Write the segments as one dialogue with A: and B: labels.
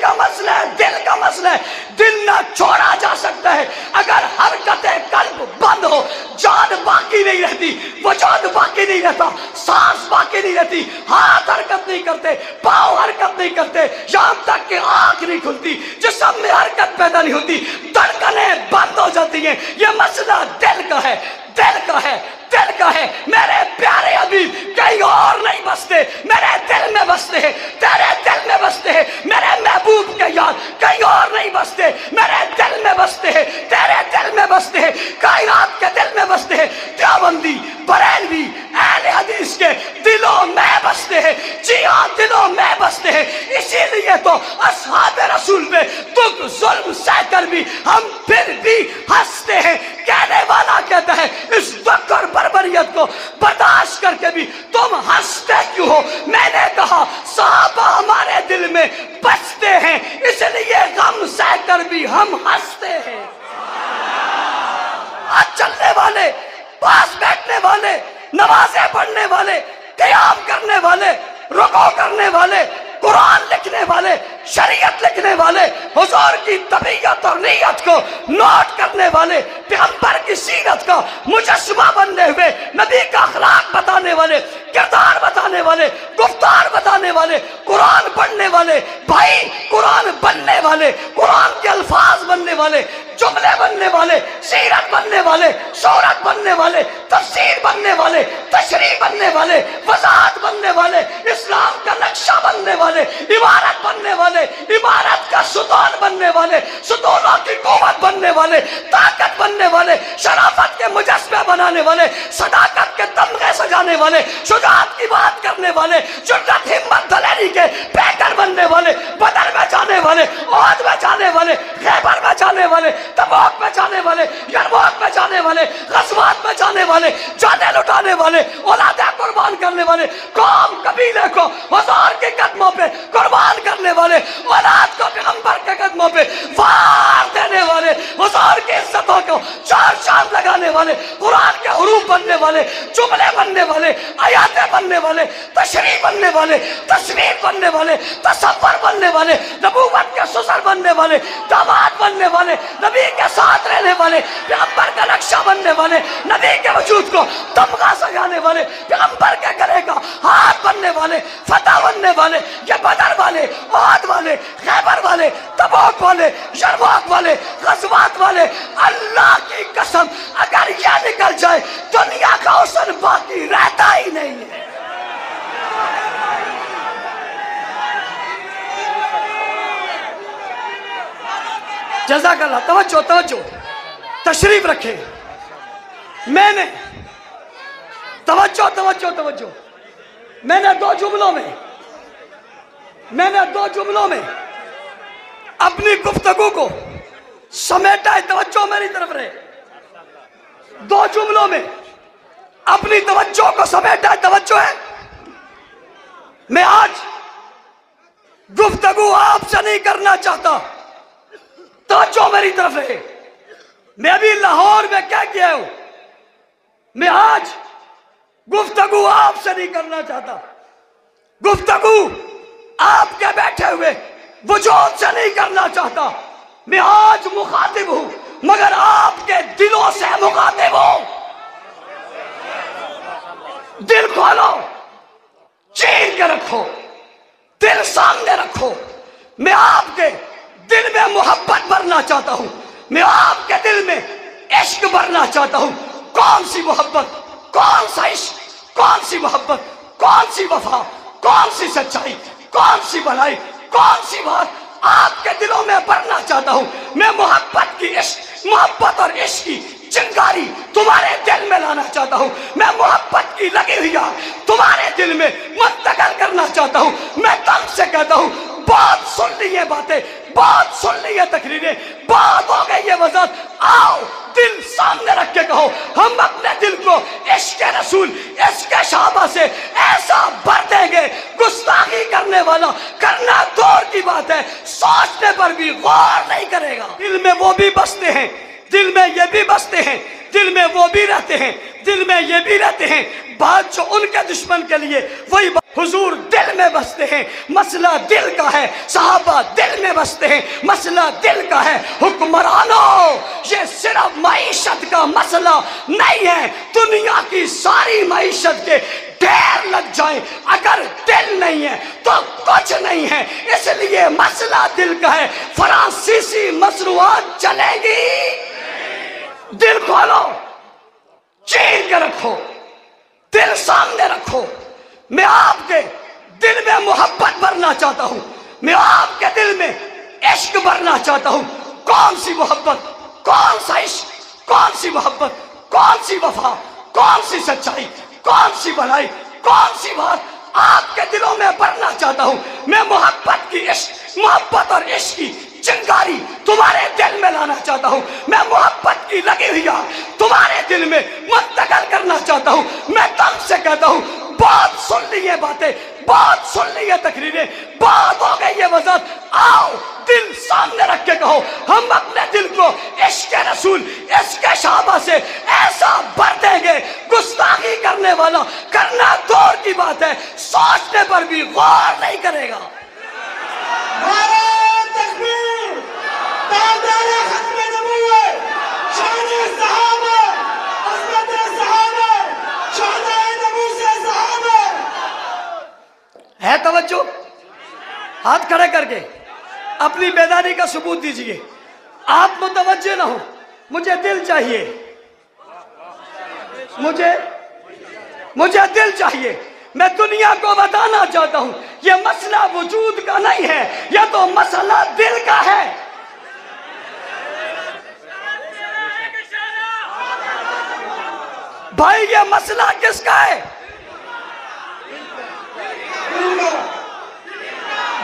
A: کا مسئلہ ہے، دل کا مسئلہ ہے. دل نہ چھوڑا جا سکتا ہے. اگر حرکت قلب بند ہو، جان باقی نہیں رہتی، وجود باقی نہیں رہتا، سانس باقی نہیں رہتی، ہاتھ حرکت نہیں کرتے، پاؤں حرکت نہیں کرتے، یہاں تک کہ آنکھ نہیں کھلتی، جسم میں حرکت پیدا نہیں ہوتی، دھڑکنیں بند ہو جاتی ہیں. یہ مسئلہ دل کا ہے، دل کا ہے، دل کا ہے. میرے پیارے حبیب کہیں اور نہیں بستے، میرے دل میں بستے ہیں، تیرے دل میں بستے ہیں. میرے محبوب کے یار کہیں اور نہیں بستے، میرے دل میں بستے ہیں، تیرے دل میں بستے ہیں، کائنات کے دل میں بستے ہیں. دیوبندی، بریلوی، اہل حدیث کے دلوں میں بستے ہیں. جی ہاں، دلوں میں بستے ہیں. اسی لیے تو اصحاب رسول میں دکھ ظلم سہ کر بھی ہم پھر بھی ہنستے ہیں. کہنے والا کہتا ہے اس دکھ اور بربریت کو برداشت کر کے بھی تم ہنستے کیوں ہو؟ میں نے کہا صحابہ ہمارے دل میں بستے ہیں، اس لیے غم سہ کر بھی ہم ہنستے ہیں. آج چلنے والے، پاس بیٹھنے والے، نمازیں پڑھنے والے، قیام کرنے والے، رکوع کرنے والے، قرآن لکھنے والے، شریعت لکھنے والے، حضور کی طبیعت اور نیت کو نوٹ کرنے والے، پیغمبر کی سیرت کا مجسمہ بننے ہوئے، نبی کا اخلاق بتانے والے، کردار بتانے والے، گفتار بتانے والے، قرآن پڑھنے والے، بھائی قرآن بننے والے، قرآن کے الفاظ بننے والے، جملے بننے والے، سیرت بننے والے، شہرت بننے والے، تفسیر بننے والے، تشریح بننے والے، وضاحت بننے والے، اسلام کا نقشہ بننے والے، عمارت بننے والے، عمارت کا ستون بننے والے، ستونوں کی قوت بننے والے، طاقت بننے والے، شرافت کے مجسمے بنانے والے، صداقت کے تمغے سجانے والے، شجاعت کی بات کرنے والے، جرأت ہمت دلیری کے پیکر بننے والے، بدر میں جانے والے، احد میں جانے والے، خیبر میں جانے والے، تبوک میں جانے والے، یرموک میں جانے والے، غزوات میں جانے والے، جانیں لٹانے والے، اولادیں قربان کرنے والے، قوم قبیلے کو حضور کے قدموں پہ قربان کرنے والے، اولاد کو پیغمبر کے قدموں پہ وار دینے والے، حضور کی عزتوں کو چار چاند لگانے والے، قرآن کے حروف بننے والے، جملے بننے والے، آیاتیں بننے والے، تشریح بننے والے، تصویر بننے والے، تصور بننے والے، نبوت کے سسر بننے والے، داماد بننے والے، نبی کے ساتھ رہنے والے، پیغمبر کا نقشہ بننے والے، نبی کے وجود کو تمغہ سجانے والے، پیغمبر کے گلے کا ہاتھ بننے والے، فتح بننے والے، یہ بدر والے، احد والے، خیبر والے، تبوک والے، یرموک والے، غزوات والے. اللہ کی قسم اگر یہ نکل جائے دنیا کا حسن باقی رہتا ہی نہیں ہے. جزاک اللہ. توجہ توجہ، تشریف رکھیں. میں نے توجہ توجہ توجہ میں نے دو جملوں میں اپنی گفتگو کو سمیٹا ہے. توجہ میری طرف رہے. دو جملوں میں اپنی توجہ کو سمیٹا ہے. توجہ ہے. میں آج گفتگو آپ سے نہیں کرنا چاہتا. توجہ میری طرف رہے. میں ابھی لاہور میں کیا کیا ہوں. میں آج گفتگو آپ سے نہیں کرنا چاہتا. گفتگو آپ کے بیٹھے ہوئے وجود سے نہیں کرنا چاہتا. میں آج مخاطب ہوں مگر آپ کے دلوں سے مخاطب ہوں. دل کھولو، چیر کے رکھو، دل سامنے رکھو. میں آپ کے دل میں محبت بھرنا چاہتا ہوں. میں آپ کے دل میں عشق بھرنا چاہتا ہوں. کون سی محبت، کون سا عشق، کون سی محبت، کون سی وفا، کون سی سچائی، کون سی بھلائی، کون سی بات آپ کے دلوں میں بھرنا چاہتا ہوں. میں محبت کی عشق، محبت اور عشق کی چنگاری تمہارے دل میں لانا چاہتا ہوں. میں محبت کی لگی ہوئی آگ تمہارے دل میں منتقل کرنا چاہتا ہوں. میں تم سے کہتا ہوں بہت سن لی یہ باتیں، بہت سن لی یہ تقریریں، بہت ہو گئی یہ وضاحت. آؤ دل سامنے رکھ کے کہو ہم اپنے دل کو عشق رسول، عشق صحابہ سے ایسا بھر دیں گے گستاخی کرنے والا کرنا دور کی بات ہے، سوچنے پر بھی غور نہیں کرے گا. دل میں وہ بھی بستے ہیں، دل میں یہ بھی بستے ہیں، دل میں وہ بھی رہتے ہیں، دل میں یہ بھی رہتے ہیں بات جو ان کے دشمن کے لیے وہی حضور دل میں بستے ہیں، مسئلہ دل کا ہے، صحابہ دل میں بستے ہیں، مسئلہ دل کا ہے۔ حکمرانوں، یہ صرف معیشت کا مسئلہ نہیں ہے، دنیا کی ساری معیشت کے ڈھیر لگ جائیں، اگر دل نہیں ہے تو کچھ نہیں ہے، اس لیے مسئلہ دل کا ہے۔ فرانسیسی مصنوعات چلے گی؟ دل کھولو، چیر کے رکھو، دل سامنے رکھو۔ میں آپ کے دل میں محبت بھرنا چاہتا ہوں، میں آپ کے دل میں عشق بھرنا چاہتا ہوں۔ کون سی محبت، کون سا عشق، کون سی محبت، کون سی وفا، کون سی سچائی، کون سی بھلائی، کون سی بات آپ کے دلوں میں بھرنا چاہتا ہوں۔ میں محبت کی عشق، محبت اور عشق کی چنگاری تمہارے دل میں لانا چاہتا ہوں۔ میں محبت کی لگی ہوئی آگ تمہارے دل میں منتقل کرنا چاہتا ہوں۔ میں تم سے کہتا ہوں، بہت سن لی یہ باتیں، بہت سن لی یہ تقریریں، بہت ہو گئی یہ وضاحت۔ آؤ دل سامنے رکھ کے کہو، ہم اپنے دل کو عشق رسول، عشق صحابہ سے ایسا بھر دیں گے، گستاخی کرنے والا کرنا دور کی بات ہے، سوچنے پر بھی غور نہیں کرے گا۔ ہے توجہ؟ ہاتھ کھڑے کر کے اپنی بیداری کا ثبوت دیجئے۔ آپ متوجہ نہ ہو، مجھے دل چاہیے، مجھے دل چاہیے۔ میں دنیا کو بتانا چاہتا ہوں یہ مسئلہ وجود کا نہیں ہے، یہ تو مسئلہ دل کا ہے۔ بھائی یہ مسئلہ کس کا ہے؟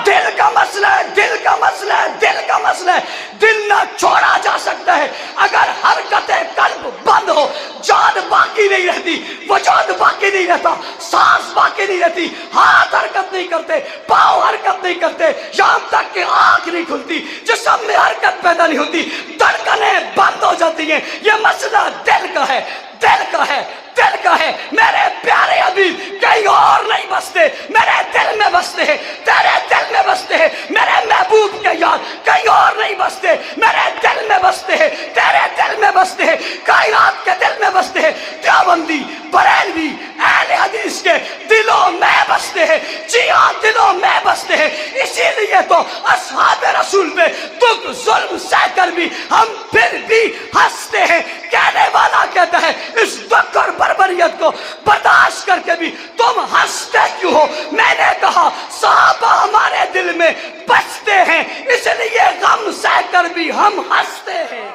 A: دل کا مسئلہ ہے، دل کا مسئلہ ہے، دل کا مسئلہ ہے۔ دل نہ چھوڑا جا سکتا ہے اگر حرکت قلب بند ہو، جان باقی نہیں رہتی، وجود باقی نہیں رہتا، سانس باقی نہیں رہتی، ہاتھ حرکت نہیں کرتے، پاؤں حرکت نہیں کرتے، یہاں تک کہ آنکھ نہیں کھلتی، جسم میں حرکت پیدا نہیں ہوتی، دھڑکنیں بند ہو جاتی ہیں۔ یہ مسئلہ دل کا ہے، دل کا ہے، دل کا ہے۔ میرے پیارے حبیب کہیں اور نہیں بستے، میرے دل میں بستے ہیں، تیرے دل میں بستے ہیں۔ میرے محبوب کے یار کہیں اور نہیں بستے، میرے دل میں بستے ہیں، تیرے دل میں بستے ہیں، کائنات کے دل میں بستے ہیں۔ دیوبندی، بریلوی، اہل حدیث کے دلوں میں بستے ہیں، جی ہاں دلوں میں بستے ہیں۔ اسی لیے تو اصحاب رسول پہ دکھ ظلم سہ کر بھی ہم پھر بھی ہنستے ہیں۔ کہنے والا کہتا ہے اس دکھ اور بربریت کو برداشت کر کے بھی تم ہنستے کیوں ہو؟ میں نے کہا صحابہ ہمارے دل میں بستے ہیں، اس لیے غم سہ کر بھی ہم ہنستے ہیں۔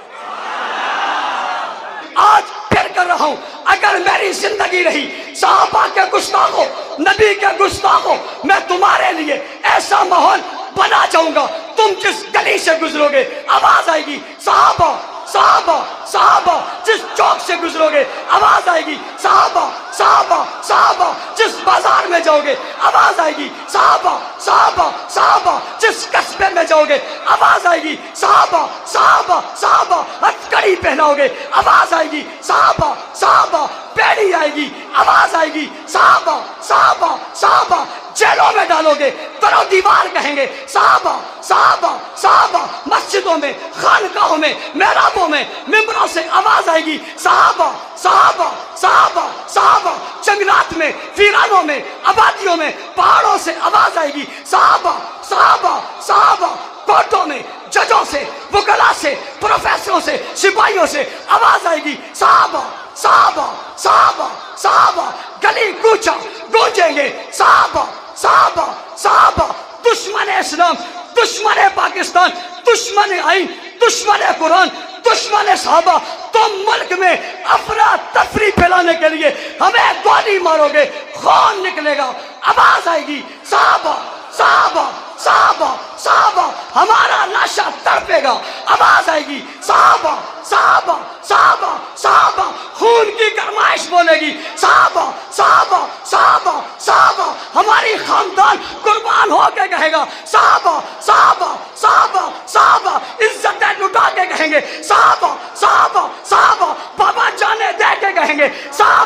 A: آج پھر کر رہا ہوں، اگر میری زندگی رہی صحابہ کے گستاخوں، نبی کے گستاخوں، میں تمہارے لیے ایسا ماحول بنا جاؤں گا، تم جس گلی سے گزرو گے آواز آئے گی صحابہ صحابہ صحابہ، جس چوک سے گزرو گے آواز آئے گی صحابہ صحابہ صحابہ، جس بازار میں جاؤ گے آواز آئے گی صحابہ صحابہ صحابہ، جس قصبے میں جاؤ گے آواز آئے گی صحابہ صحابہ صحابہ، ہتھکڑی پہناؤ گے آواز آئے گی صحابہ صحابہ، بیڑی آئے گی آواز آئے گی صحابہ صحابہ صحابہ، جیلوں میں ڈالو گے درو دیوار کہیں گے صحابہ صحابہ صحابہ، مسجدوں میں، خانقاہوں میں، محرابوں میں، ممبروں سے آواز آئے گی صحابہ صحابہ صحابہ صحابہ، جنگلات میں، ویرانوں میں، آبادیوں میں، پہاڑوں سے آواز آئے گی صحابہ صحابہ صحابہ، کورٹوں میں ججوں سے، وکلا سے، پروفیسروں سے، سپاہیوں سے آواز آئے گی صحابہ صحابہ صحابہ صحابہ، گلی کوچہ گونجیں گے صحابہ صحابہ صحابہ۔ دشمن اسلام، دشمن پاکستان، دشمن آئین، دشمن قرآن، دشمن صحابہ، تم ملک میں افراتفری پھیلانے کے لیے ہمیں گولی مارو گے، خون نکلے گا، آواز آئے گی صحابہ صحابہ صحابہ صحابہ، ہمارا لاشا تڑپے گا، آواز آئے گی صحابہ صحابہ صحابہ صحابہ، خون کی گرمائش بولے گی صحابہ صحابہ صحابہ صحابہ، ہماری خاندان قربان ہو کے کہے گا صحابہ صحابہ صحابہ صحابہ، عزتیں لٹا کے کہیں گے صحابہ صحابہ صحابہ، بابا جانے دے کے کہیں گے صحابہ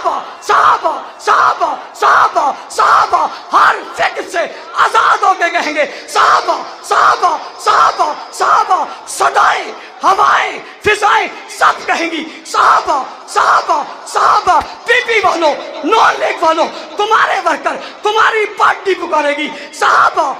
A: کہیں گے صحابہ صحابہ صحابہ صحابہ، صدائیں ہوائیں فضائیں سب کہیں گی صحابہ صحابہ صحابہ، پی پی والوں نون لیگ والوں تمہارے ورکر تمہاری پارٹی پکارے گی صحابہ